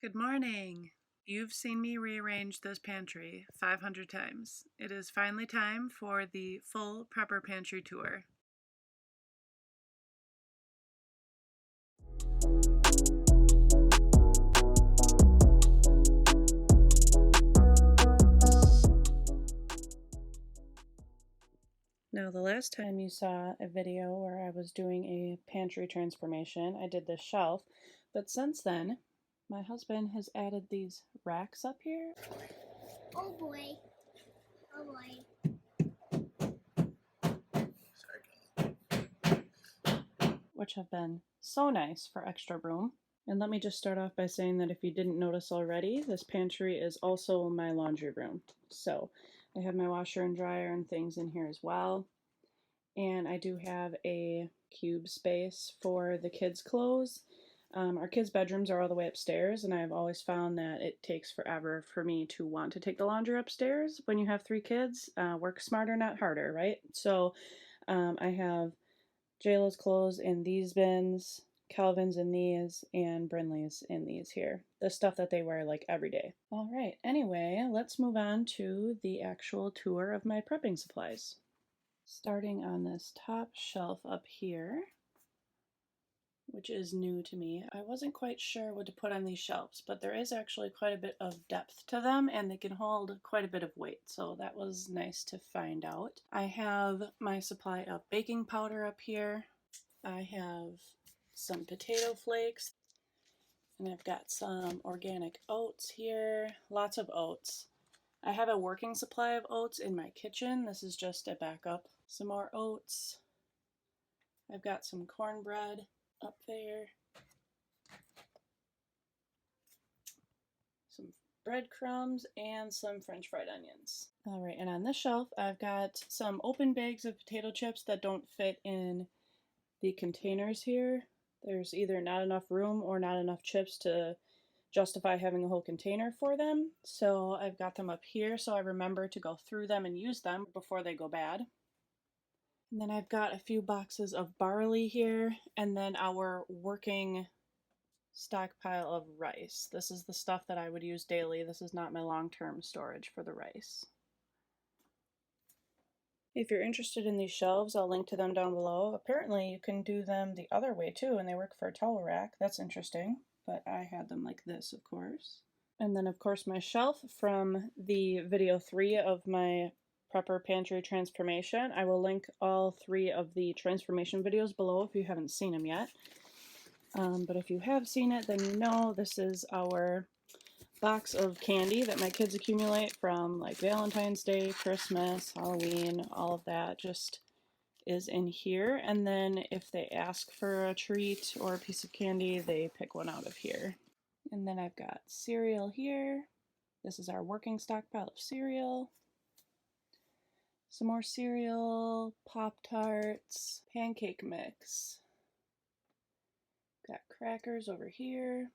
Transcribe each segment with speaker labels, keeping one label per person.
Speaker 1: Good morning! You've seen me rearrange this pantry 500 times. It is finally time for the full Prepper Pantry tour. Now, the last time you saw a video where I was doing a pantry transformation, I did this shelf, but since then, my husband has added these racks up here.
Speaker 2: Oh boy. Oh boy.
Speaker 1: Which have been so nice for extra room. And let me just start off by saying that if you didn't notice already, this pantry is also my laundry room. So I have my washer and dryer and things in here as well. And I do have a cube space for the kids' clothes. Our kids' bedrooms are all the way upstairs, and I've always found that it takes forever for me to want to take the laundry upstairs when you have 3 kids. Work smarter, not harder, right? So I have JLo's clothes in these bins, Calvin's in these, and Brinley's in these here. The stuff that they wear like every day. All right, anyway, let's move on to the actual tour of my prepping supplies. Starting on this top shelf up here, which is new to me. I wasn't quite sure what to put on these shelves, but there is actually quite a bit of depth to them and they can hold quite a bit of weight, so that was nice to find out. I have my supply of baking powder up here. I have some potato flakes, and I've got some organic oats here, lots of oats. I have a working supply of oats in my kitchen. This is just a backup. Some more oats. I've got some cornbread up there. Some breadcrumbs and some French fried onions. All right, and on this shelf, I've got some open bags of potato chips that don't fit in the containers here. There's either not enough room or not enough chips to justify having a whole container for them. So I've got them up here so I remember to go through them and use them before they go bad. And then I've got a few boxes of barley here, and then our working stockpile of rice. This is the stuff that I would use daily. This is not my long-term storage for the rice. If you're interested in these shelves, I'll link to them down below. Apparently you can do them the other way too, and they work for a towel rack. That's interesting, but I had them like this, of course. And then of course my shelf from the video 3 of my Prepper Pantry transformation. I will link all 3 of the transformation videos below if you haven't seen them yet. But if you have seen it, then you know this is our box of candy that my kids accumulate from like Valentine's Day, Christmas, Halloween, all of that just is in here. And then if they ask for a treat or a piece of candy, they pick one out of here. And then I've got cereal here. This is our working stockpile of cereal. Some more cereal, Pop-Tarts, pancake mix. Got crackers over here.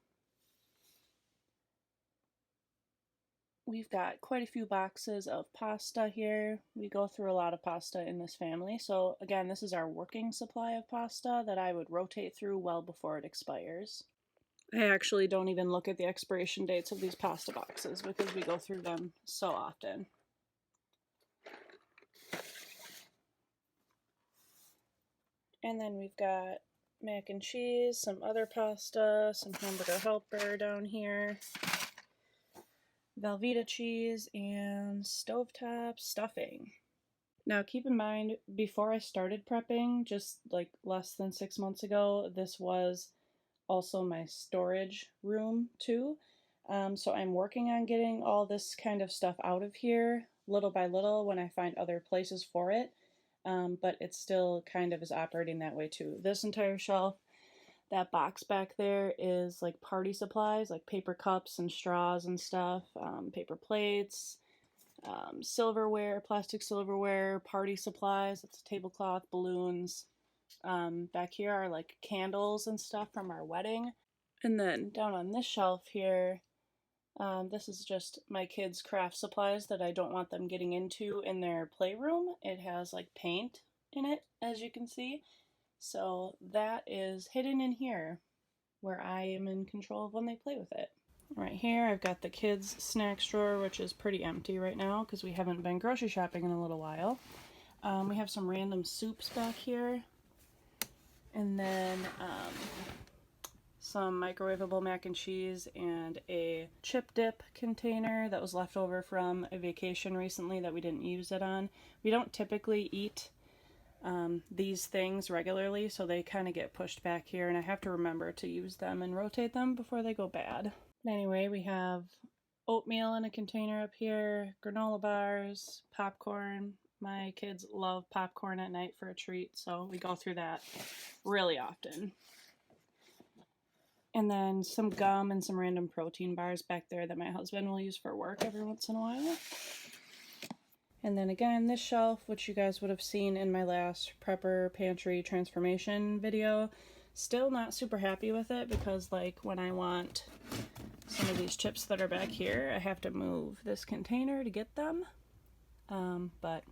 Speaker 1: We've got quite a few boxes of pasta here. We go through a lot of pasta in this family. So again, this is our working supply of pasta that I would rotate through well before it expires. I actually don't even look at the expiration dates of these pasta boxes because we go through them so often. And then we've got mac and cheese, some other pasta, some hamburger helper down here, Velveeta cheese, and stovetop stuffing. Now keep in mind, before I started prepping, just like less than 6 months ago, this was also my storage room too. So I'm working on getting all this kind of stuff out of here little by little when I find other places for it. But it still kind of is operating that way too. This entire shelf, that box back there is like party supplies, like paper cups and straws and stuff, paper plates, silverware, plastic silverware, party supplies, that's a tablecloth, balloons. Back here are like candles and stuff from our wedding. And then down on this shelf here, this is just my kids' craft supplies that I don't want them getting into in their playroom. It has like paint in it, as you can see. So that is hidden in here, where I am in control of when they play with it. Right here I've got the kids snacks drawer, which is pretty empty right now because we haven't been grocery shopping in a little while. We have some random soups back here, and then some microwavable mac and cheese and a chip dip container that was left over from a vacation recently that we didn't use it on. We don't typically eat these things regularly, so they kind of get pushed back here, and I have to remember to use them and rotate them before they go bad. Anyway, we have oatmeal in a container up here, granola bars, popcorn. My kids love popcorn at night for a treat, so we go through that really often. And then some gum and some random protein bars back there that my husband will use for work every once in a while. And then again, this shelf, which you guys would have seen in my last Prepper Pantry transformation video, still not super happy with it because, like, when I want some of these chips that are back here, I have to move this container to get them. But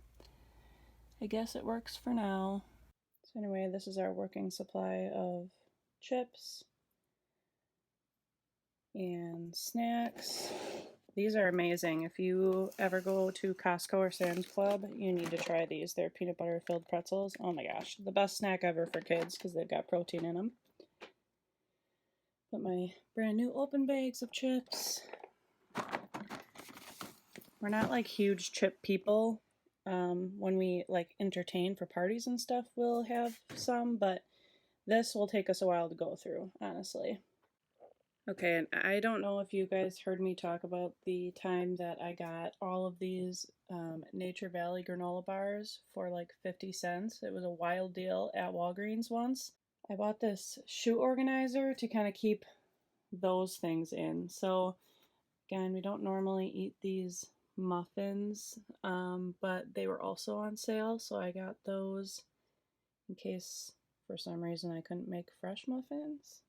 Speaker 1: I guess it works for now. So anyway, this is our working supply of chips and snacks. These are amazing. If you ever go to Costco or Sam's Club, you need to try these. They're peanut butter filled pretzels. Oh my gosh, the best snack ever for kids because they've got protein in them. Put my brand new open bags of chips. We're not like huge chip people. When we like entertain for parties and stuff, we'll have some, but this will take us a while to go through, honestly. Okay, and I don't know if you guys heard me talk about the time that I got all of these Nature Valley granola bars for like 50 cents. It was a wild deal at Walgreens once. I bought this shoe organizer to kind of keep those things in. So again, we don't normally eat these muffins, but they were also on sale, so I got those in case for some reason I couldn't make fresh muffins.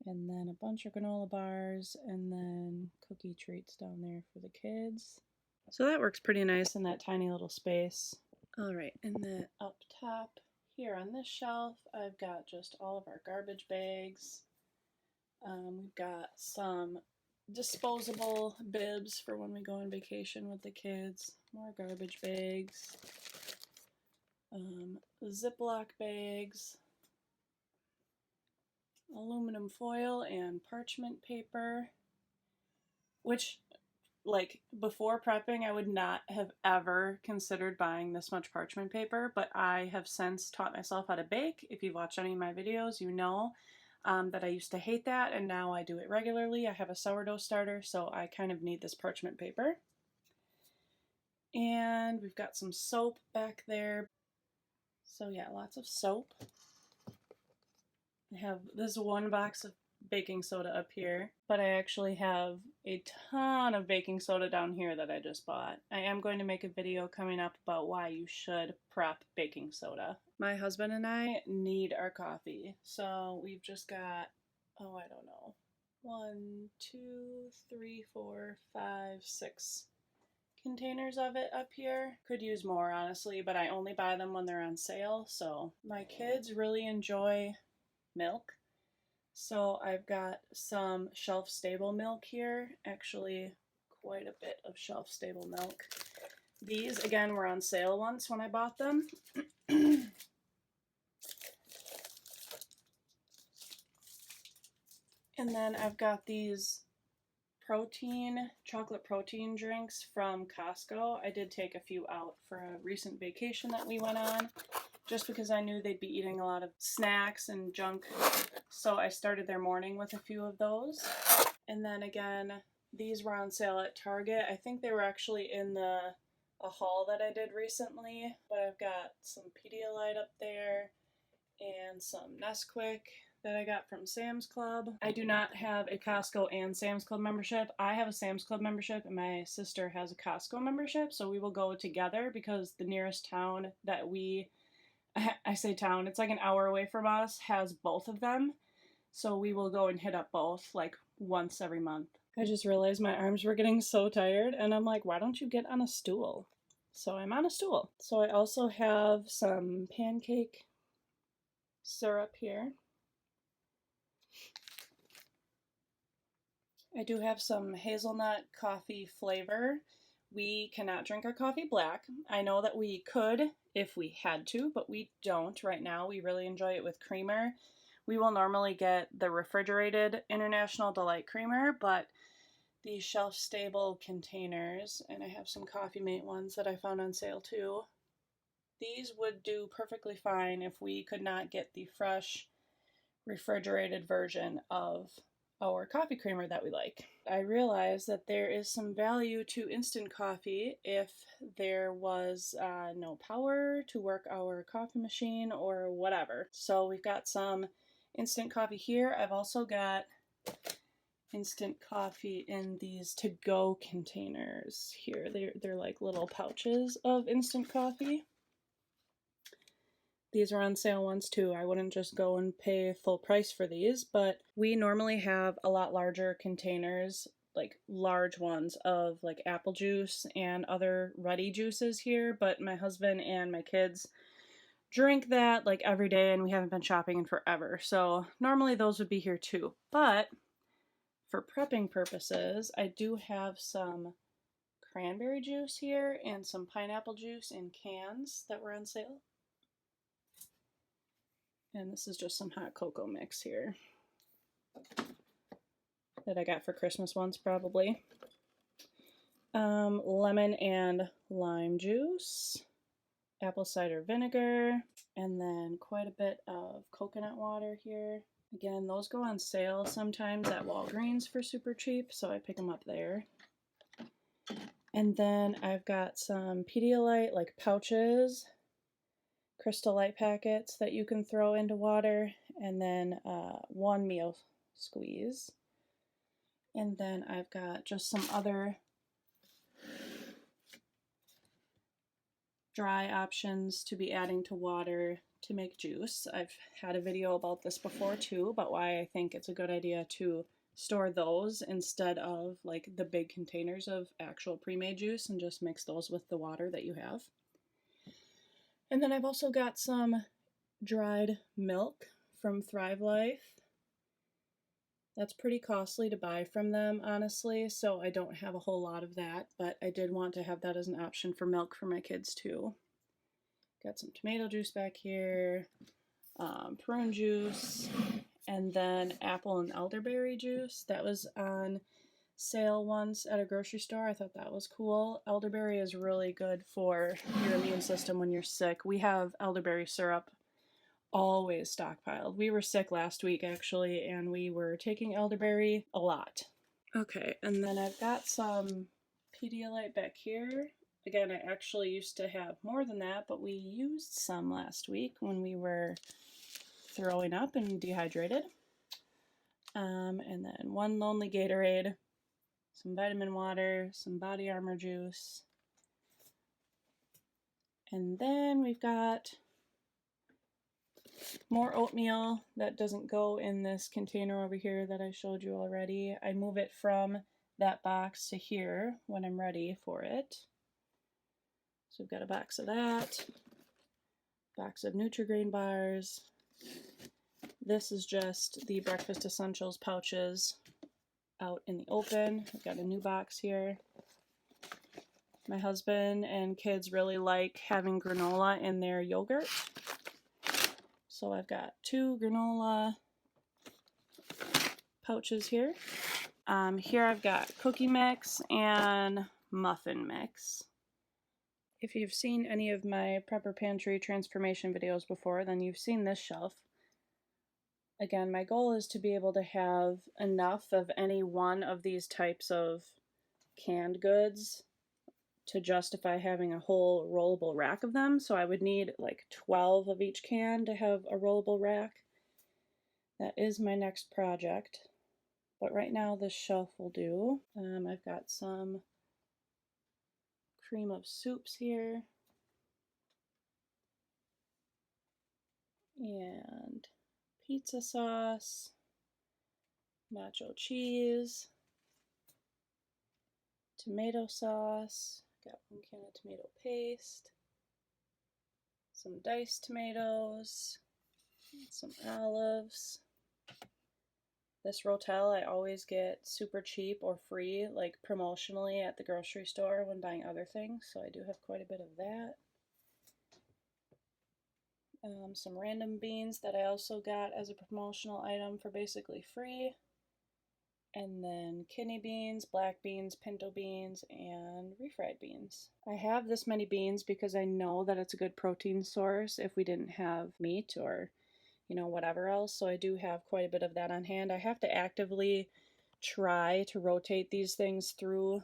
Speaker 1: And then a bunch of granola bars, and then cookie treats down there for the kids. So that works pretty nice in that tiny little space. All right, and then up top here on this shelf, I've got just all of our garbage bags. We've got some disposable bibs for when we go on vacation with the kids, more garbage bags, Ziploc bags, aluminum foil and parchment paper, which, like, before prepping I would not have ever considered buying this much parchment paper, but I have since taught myself how to bake. If you've watched any of my videos, you know that I used to hate that, and now I do it regularly. I have a sourdough starter, so I kind of need this parchment paper. And we've got some soap back there. So yeah, lots of soap. I have this one box of baking soda up here, but I actually have a ton of baking soda down here that I just bought. I am going to make a video coming up about why you should prep baking soda. My husband and I need our coffee, so we've just got, oh, I don't know, 1, 2, 3, 4, 5, 6 containers of it up here. Could use more, honestly, but I only buy them when they're on sale. So my kids really enjoy milk, so I've got some shelf-stable milk here, actually quite a bit of shelf-stable milk. These, again, were on sale once when I bought them. And then I've got these chocolate protein drinks from Costco. I did take a few out for a recent vacation that we went on, just because I knew they'd be eating a lot of snacks and junk, so I started their morning with a few of those. And then again, these were on sale at Target. I think they were actually in a haul that I did recently, but I've got some Pedialyte up there and some Nesquik that I got from Sam's Club. I do not have a Costco and Sam's Club membership. I have a Sam's Club membership and my sister has a Costco membership, so we will go together because the nearest town that I say town, it's like an hour away from us, has both of them. So we will go and hit up both like once every month. I just realized my arms were getting so tired, and I'm like, why don't you get on a stool? So I'm on a stool. So I also have some pancake syrup here. I do have some hazelnut coffee flavor. We cannot drink our coffee black. I know that we could if we had to, but we don't right now. We really enjoy it with creamer. We will normally get the refrigerated International Delight creamer, but these shelf-stable containers, and I have some Coffee Mate ones that I found on sale too. These would do perfectly fine if we could not get the fresh refrigerated version of our coffee creamer that we like. I realized that there is some value to instant coffee if there was no power to work our coffee machine or whatever. So we've got some instant coffee here. I've also got instant coffee in these to-go containers here. They're like little pouches of instant coffee. These are on sale once too. I wouldn't just go and pay full price for these, but we normally have a lot larger containers, like large ones of like apple juice and other ready juices here, but my husband and my kids drink that like every day and we haven't been shopping in forever. So normally those would be here too. But for prepping purposes, I do have some cranberry juice here and some pineapple juice in cans that were on sale. And this is just some hot cocoa mix here that I got for Christmas once, probably. Lemon and lime juice, apple cider vinegar, and then quite a bit of coconut water here. Again, those go on sale sometimes at Walgreens for super cheap, so I pick them up there. And then I've got some Pedialyte, like pouches, Crystal Light packets that you can throw into water, and then one meal squeeze. And then I've got just some other dry options to be adding to water to make juice. I've had a video about this before too, about why I think it's a good idea to store those instead of like the big containers of actual pre-made juice and just mix those with the water that you have. And then I've also got some dried milk from Thrive Life. That's pretty costly to buy from them, honestly, so I don't have a whole lot of that, but I did want to have that as an option for milk for my kids too. Got some tomato juice back here, prune juice, and then apple and elderberry juice. That was on sale once at a grocery store. I thought that was cool. Elderberry is really good for your immune system when you're sick. We have elderberry syrup always stockpiled. We were sick last week actually, and we were taking elderberry a lot. Okay, and then I've got some Pedialyte back here. Again, I actually used to have more than that, but we used some last week when we were throwing up and dehydrated. And then one Lonely Gatorade, some vitamin water, some Body Armor juice. And then we've got more oatmeal that doesn't go in this container over here that I showed you already. I move it from that box to here when I'm ready for it. So we've got a box of that, box of Nutri-Grain bars. This is just the Breakfast Essentials pouches out in the open. I've got a new box here. My husband and kids really like having granola in their yogurt. So I've got 2 granola pouches here. Here I've got cookie mix and muffin mix. If you've seen any of my Prepper Pantry transformation videos before, then you've seen this shelf. Again, my goal is to be able to have enough of any one of these types of canned goods to justify having a whole rollable rack of them. So I would need like 12 of each can to have a rollable rack. That is my next project. But right now this shelf will do. I've got some cream of soups here. And pizza sauce, nacho cheese, tomato sauce, got 1 can of tomato paste, some diced tomatoes, some olives, This Rotel I always get super cheap or free, like promotionally at the grocery store when buying other things, so I do have quite a bit of that. Some random beans that I also got as a promotional item for basically free. And then kidney beans, black beans, pinto beans, and refried beans. I have this many beans because I know that it's a good protein source if we didn't have meat or, whatever else. So I do have quite a bit of that on hand. I have to actively try to rotate these things through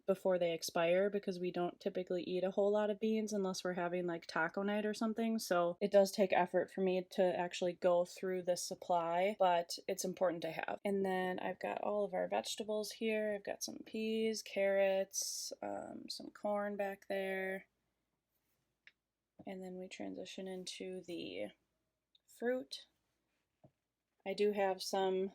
Speaker 1: before they expire because we don't typically eat a whole lot of beans unless we're having like taco night or something. So it does take effort for me to actually go through this supply, but it's important to have. And then I've got all of our vegetables here. I've got some peas, carrots, some corn back there. And then we transition into the fruit. I do have some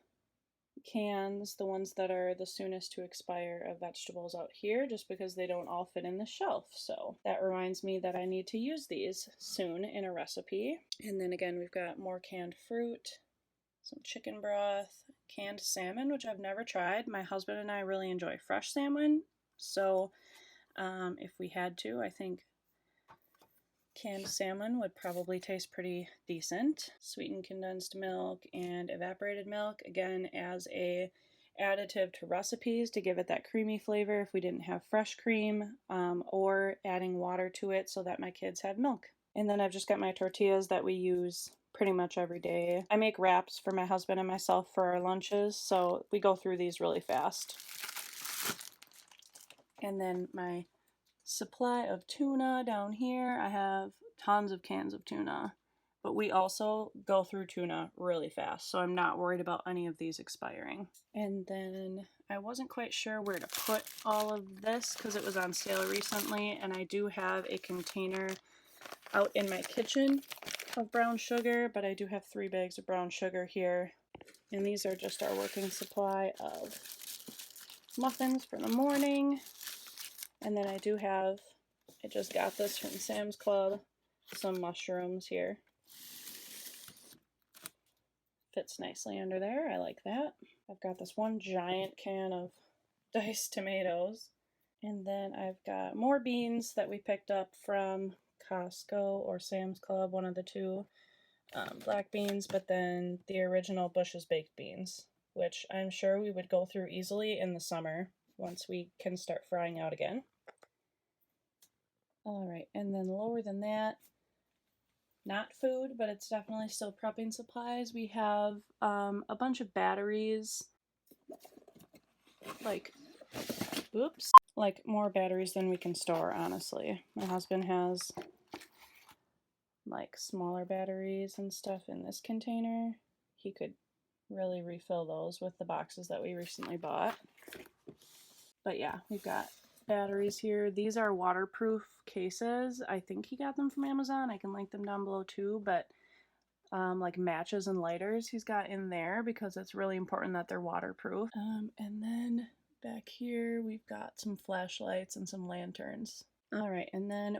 Speaker 1: cans, the ones that are the soonest to expire of vegetables out here, just because they don't all fit in the shelf. So that reminds me that I need to use these soon in a recipe. And then again, we've got more canned fruit, some chicken broth, canned salmon, which I've never tried. My husband and I really enjoy fresh salmon, so if we had to, I think canned salmon would probably taste pretty decent. Sweetened condensed milk and evaporated milk, again as a additive to recipes to give it that creamy flavor if we didn't have fresh cream, or adding water to it so that my kids have milk. And then I've just got my tortillas that we use pretty much every day. I make wraps for my husband and myself for our lunches, so we go through these really fast. And then my supply of tuna down here. I have tons of cans of tuna, but we also go through tuna really fast, so I'm not worried about any of these expiring. And then I wasn't quite sure where to put all of this because it was on sale recently, and I do have a container out in my kitchen of brown sugar, but I do have 3 bags of brown sugar here, and these are just our working supply of muffins for the morning. And then I do have, I just got this from Sam's Club, some mushrooms here. Fits nicely under there, I like that. I've got this one giant can of diced tomatoes. And then I've got more beans that we picked up from Costco or Sam's Club, one of the two. Black beans, but then the original Bush's baked beans, which I'm sure we would go through easily in the summer once we can start frying out again. Alright, and then lower than that, not food, but it's definitely still prepping supplies. We have a bunch of batteries, like more batteries than we can store, honestly. My husband has like smaller batteries and stuff in this container. He could really refill those with the boxes that we recently bought. But yeah, we've got batteries here. These are waterproof cases. I think he got them from Amazon. I can link them down below too, but like matches and lighters he's got in there because it's really important that they're waterproof. And then back here we've got some flashlights and some lanterns. Alright, and then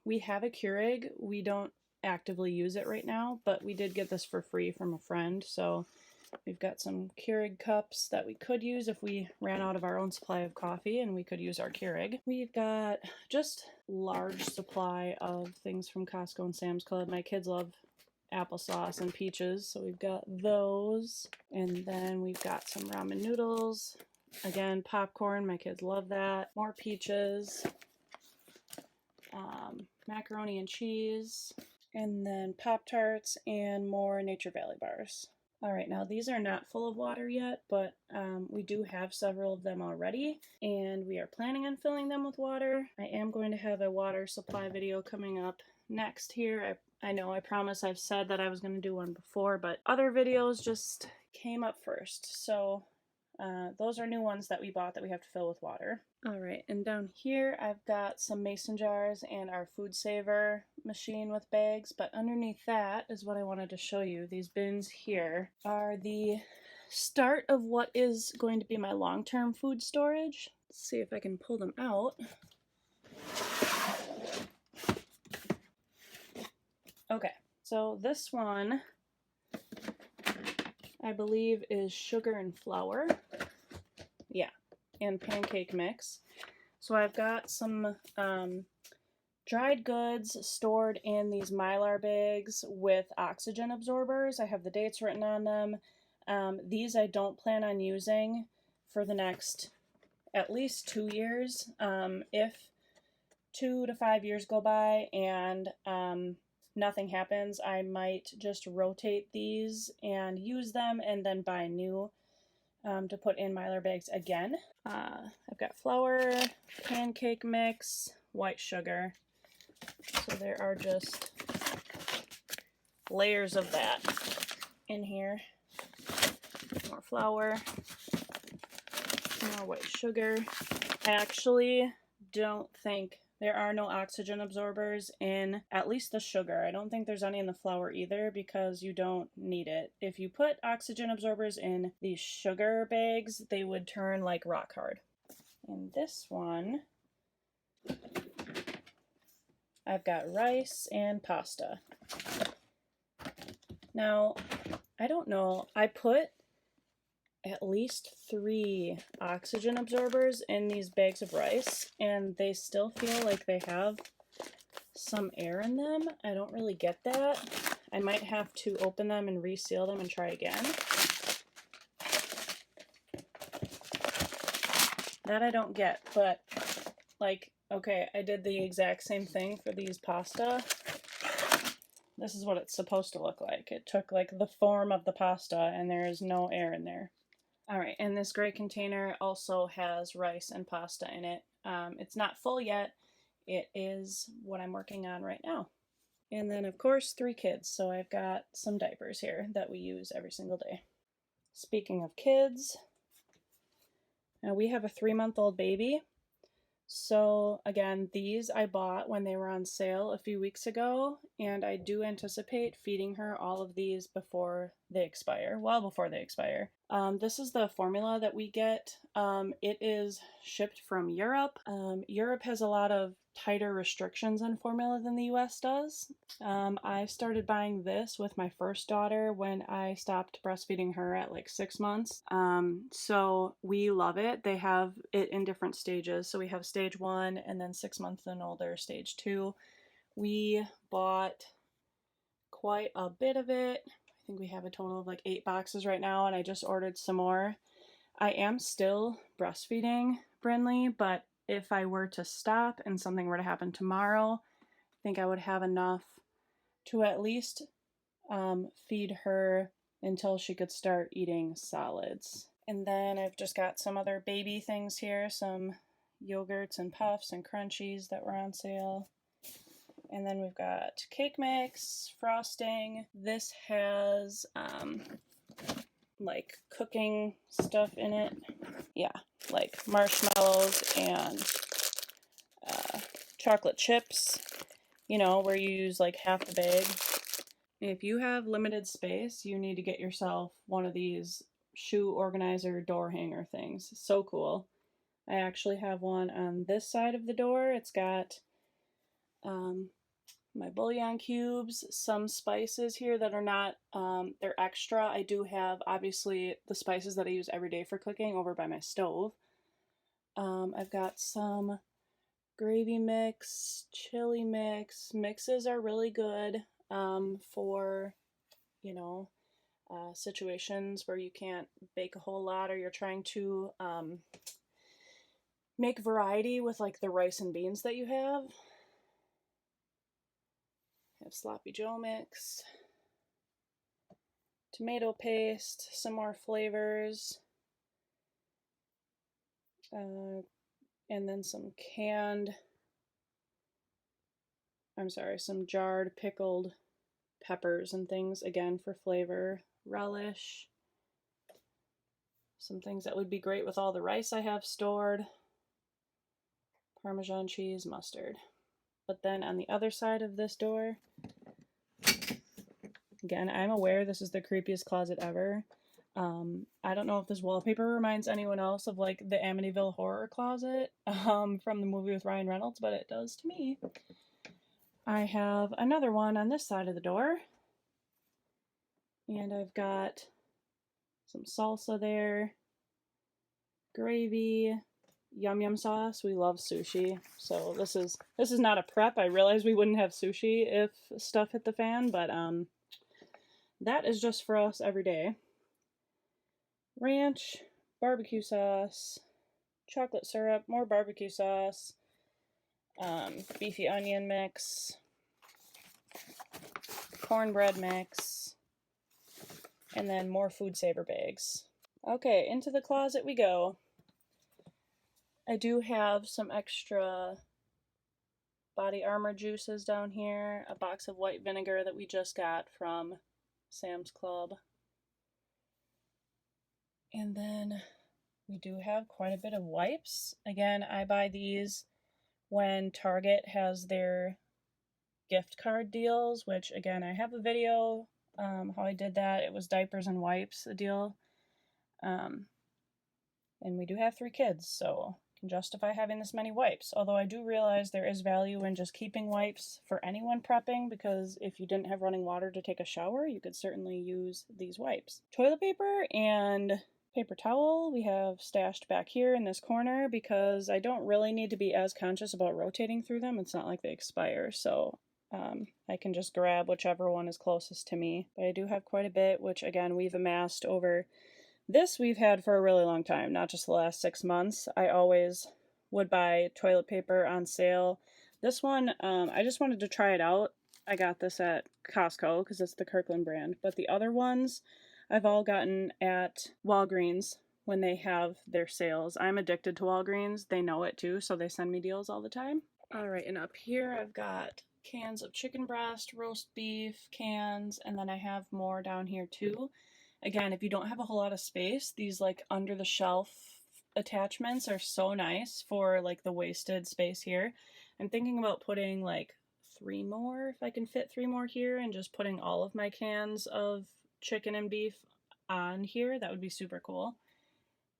Speaker 1: we have a Keurig. We don't actively use it right now, but we did get this for free from a friend, so we've got some Keurig cups that we could use if we ran out of our own supply of coffee and we could use our Keurig. We've got just large supply of things from Costco and Sam's Club. My kids love applesauce and peaches, so we've got those. And then we've got some ramen noodles. Again, popcorn, my kids love that. More peaches. Macaroni and cheese. And then Pop-Tarts and more Nature Valley bars. Alright, now these are not full of water yet, but we do have several of them already, and we are planning on filling them with water. I am going to have a water supply video coming up next here. I know I promise I've said that I was going to do one before, but other videos just came up first, so those are new ones that we bought that we have to fill with water. Alright, and down here I've got some mason jars and our food saver machine with bags, but underneath that is what I wanted to show you. These bins here are the start of what is going to be my long-term food storage. Let's see if I can pull them out. Okay, so this one I believe is sugar and flour. Yeah, and pancake mix. So I've got some dried goods stored in these Mylar bags with oxygen absorbers. I have the dates written on them. These I don't plan on using for the next at least 2 years. If 2 to 5 years go by and nothing happens, I might just rotate these and use them and then buy new to put in Mylar bags again. I've got flour, pancake mix, white sugar. So there are just layers of that in here. More flour, more white sugar. I actually don't think there are no oxygen absorbers in at least the sugar. I don't think there's any in the flour either because you don't need it. If you put oxygen absorbers in these sugar bags, they would turn like rock hard. In this one, I've got rice and pasta. Now, I don't know, I put at least 3 oxygen absorbers in these bags of rice, and they still feel like they have some air in them. I don't really get that. I might have to open them and reseal them and try again. That I don't get, but like, okay, I did the exact same thing for these pasta. This is what it's supposed to look like. It took like the form of the pasta and there is no air in there. All right, and this gray container also has rice and pasta in it. It's not full yet. It is what I'm working on right now. And then, of course, 3 kids. So I've got some diapers here that we use every single day. Speaking of kids, now we have a 3-month-old baby. So again, these I bought when they were on sale a few weeks ago, and I do anticipate feeding her all of these before they expire, well before they expire. This is the formula that we get. It is shipped from Europe. Europe has a lot of tighter restrictions on formula than the US does. I started buying this with my first daughter when I stopped breastfeeding her at like 6 months. So we love it. They have it in different stages. So we have stage 1 and then 6 months and older, stage 2. We bought quite a bit of it. I think we have a total of like 8 boxes right now, and I just ordered some more. I am still breastfeeding Brinley, but if I were to stop and something were to happen tomorrow, I think I would have enough to at least feed her until she could start eating solids. And then I've just got some other baby things here, some yogurts and puffs and crunchies that were on sale. And then we've got cake mix, frosting. This has like cooking stuff in it. Yeah, like marshmallows and chocolate chips, you know, where you use like half the bag. If you have limited space, you need to get yourself one of these shoe organizer door hanger things. So cool. I actually have one on this side of the door. It's got my bouillon cubes, some spices here that are not, they're extra. I do have, obviously, the spices that I use every day for cooking over by my stove. I've got some gravy mix, chili mix. Mixes are really good for, you know, situations where you can't bake a whole lot or you're trying to make variety with like the rice and beans that you have. I have sloppy joe mix, tomato paste, some more flavors, and then some some jarred pickled peppers and things, again for flavor, relish, some things that would be great with all the rice I have stored, Parmesan cheese, mustard. But then on the other side of this door, again, I'm aware this is the creepiest closet ever. I don't know if this wallpaper reminds anyone else of like the Amityville horror closet from the movie with Ryan Reynolds, but it does to me. I have another one on this side of the door. And I've got some salsa there, gravy, yum yum sauce. We love sushi, so this is not a prep. I realized we wouldn't have sushi if stuff hit the fan, but that is just for us every day. Ranch, barbecue sauce, chocolate syrup, more barbecue sauce, beefy onion mix, cornbread mix, and then more food saver bags. Okay, into the closet we go. I do have some extra body armor juices down here, a box of white vinegar that we just got from Sam's Club. And then we do have quite a bit of wipes. Again, I buy these when Target has their gift card deals, which again, I have a video how I did that. It was diapers and wipes, a deal. And we do have 3 kids, so can justify having this many wipes. Although I do realize there is value in just keeping wipes for anyone prepping, because if you didn't have running water to take a shower, you could certainly use these wipes. Toilet paper and paper towel we have stashed back here in this corner because I don't really need to be as conscious about rotating through them. It's not like they expire, so I can just grab whichever one is closest to me. But I do have quite a bit, which again we've amassed over this. We've had for a really long time, not just the last 6 months. I always would buy toilet paper on sale. This one, I just wanted to try it out. I got this at Costco because it's the Kirkland brand, but the other ones I've all gotten at Walgreens when they have their sales. I'm addicted to Walgreens. They know it too, so they send me deals all the time. All right, and up here I've got cans of chicken breast, roast beef cans, and then I have more down here too. Again, if you don't have a whole lot of space, these like under the shelf attachments are so nice for like the wasted space here. I'm thinking about putting like 3 more, if I can fit 3 more here, and just putting all of my cans of chicken and beef on here. That would be super cool.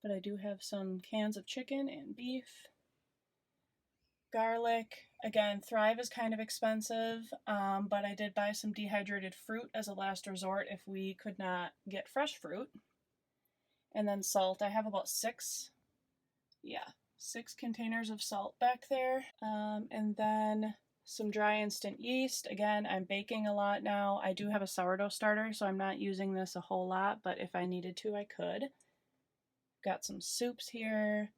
Speaker 1: But I do have some cans of chicken and beef. Garlic. Again, Thrive is kind of expensive, but I did buy some dehydrated fruit as a last resort if we could not get fresh fruit. And then salt. I have about 6 containers of salt back there. And then some dry instant yeast. Again, I'm baking a lot now. I do have a sourdough starter, so I'm not using this a whole lot, but if I needed to, I could. Got some soups here.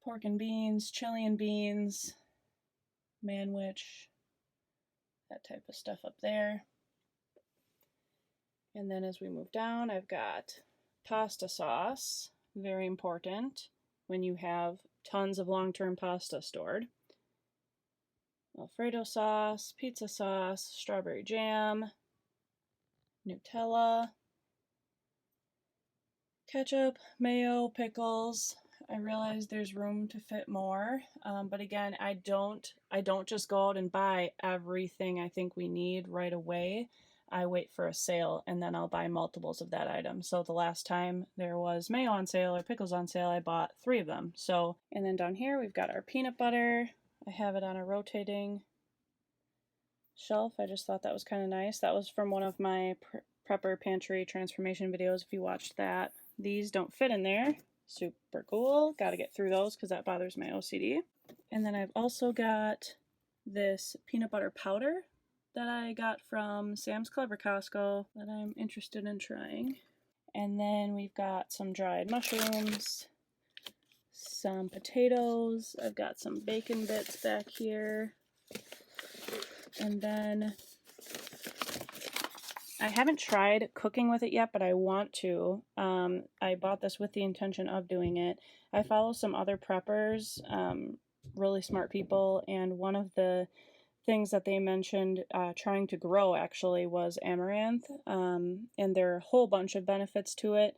Speaker 1: Pork and beans, chili and beans, manwich, that type of stuff up there. And then as we move down, I've got pasta sauce, very important when you have tons of long-term pasta stored. Alfredo sauce, pizza sauce, strawberry jam, Nutella, ketchup, mayo, pickles. I realize there's room to fit more, but again, I don't just go out and buy everything I think we need right away. I wait for a sale and then I'll buy multiples of that item. So the last time there was mayo on sale or pickles on sale, I bought 3 of them. So, and then down here we've got our peanut butter. I have it on a rotating shelf. I just thought that was kind of nice. That was from one of my Prepper Pantry transformation videos if you watched that. These don't fit in there. Super cool. Got to get through those because that bothers my OCD. And then I've also got this peanut butter powder that I got from Sam's Club or Costco that I'm interested in trying. And then we've got some dried mushrooms, some potatoes. I've got some bacon bits back here. And then I haven't tried cooking with it yet, but I want to. I bought this with the intention of doing it. I follow some other preppers, really smart people, and one of the things that they mentioned trying to grow actually was amaranth, and there are a whole bunch of benefits to it.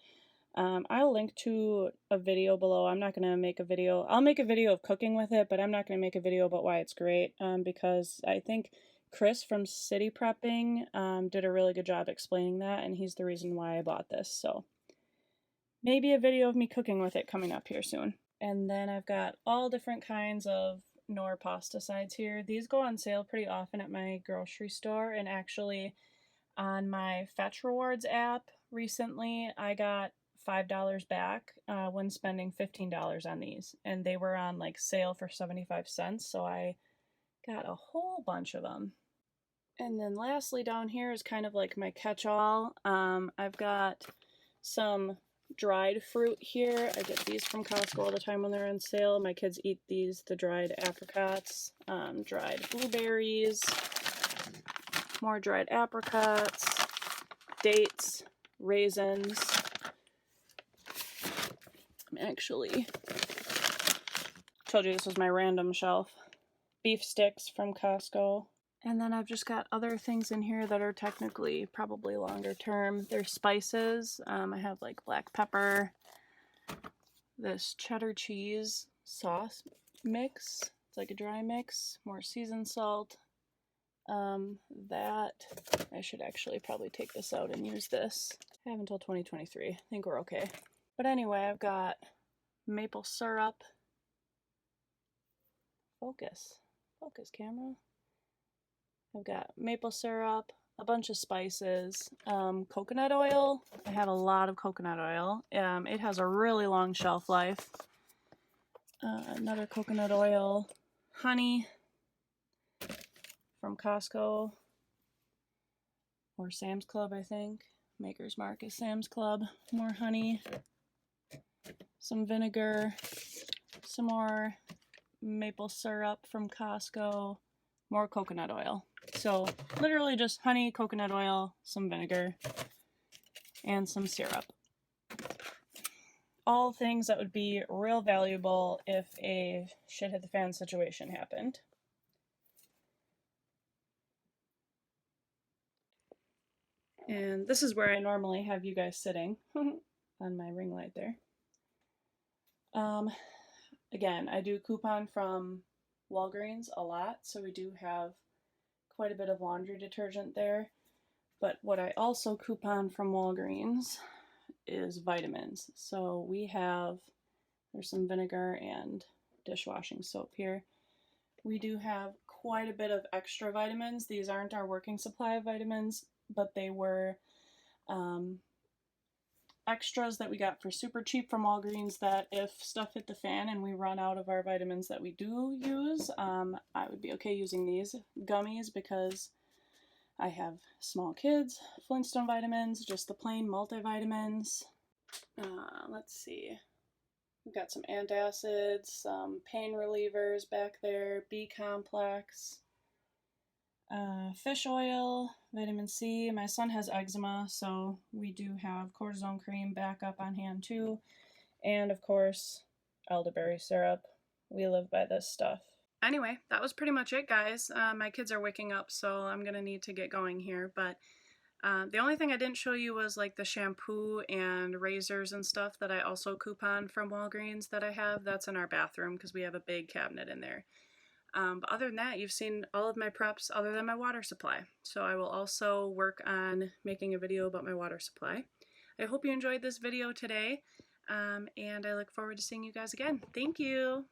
Speaker 1: I'll link to a video below. I'm not going to make a video. I'll make a video of cooking with it, but I'm not going to make a video about why it's great, because I think Chris from City Prepping did a really good job explaining that, and he's the reason why I bought this. So maybe a video of me cooking with it coming up here soon. And then I've got all different kinds of Knorr pasta sides here. These go on sale pretty often at my grocery store, and actually on my Fetch Rewards app recently I got $5 back when spending $15 on these, and they were on like sale for 75 cents, so I got a whole bunch of them. And then lastly down here is kind of like my catch-all. I've got some dried fruit here. I get these from Costco all the time when they're on sale. My kids eat these, the dried apricots, dried blueberries, more dried apricots, dates, raisins. Actually told you this was my random shelf. Beef sticks from Costco. And then I've just got other things in here that are technically probably longer term. They're spices. I have like black pepper, this cheddar cheese sauce mix. It's like a dry mix, more seasoned salt. That I should actually probably take this out and use this. I have until 2023. I think we're okay. But anyway, I've got maple syrup. Focus camera. I've got maple syrup, a bunch of spices, coconut oil. I have a lot of coconut oil. It has a really long shelf life. Another coconut oil, honey from Costco or Sam's Club, I think. Maker's Mark is Sam's Club. More honey, some vinegar, some more maple syrup from Costco, more coconut oil. So literally just honey, coconut oil, some vinegar, and some syrup. All things that would be real valuable if a shit hit the fan situation happened. And this is where I normally have you guys sitting on my ring light there. Again, I do coupon from Walgreens a lot, so we do have quite a bit of laundry detergent there. But what I also coupon from Walgreens is vitamins. So we have, there's some vinegar and dishwashing soap here. We do have quite a bit of extra vitamins. These aren't our working supply of vitamins, but they were extras that we got for super cheap from Walgreens that if stuff hit the fan and we run out of our vitamins that we do use, I would be okay using these gummies because I have small kids. Flintstone vitamins, just the plain multivitamins. Let's see. We've got some antacids, some pain relievers back there, B complex, fish oil, vitamin C. My son has eczema, so we do have cortisone cream back up on hand too. And of course, elderberry syrup. We live by this stuff. Anyway, that was pretty much it, guys. My kids are waking up, so I'm going to need to get going here. But the only thing I didn't show you was like the shampoo and razors and stuff that I also coupon from Walgreens that I have. That's in our bathroom because we have a big cabinet in there. But other than that, you've seen all of my preps other than my water supply. So I will also work on making a video about my water supply. I hope you enjoyed this video today, and I look forward to seeing you guys again. Thank you!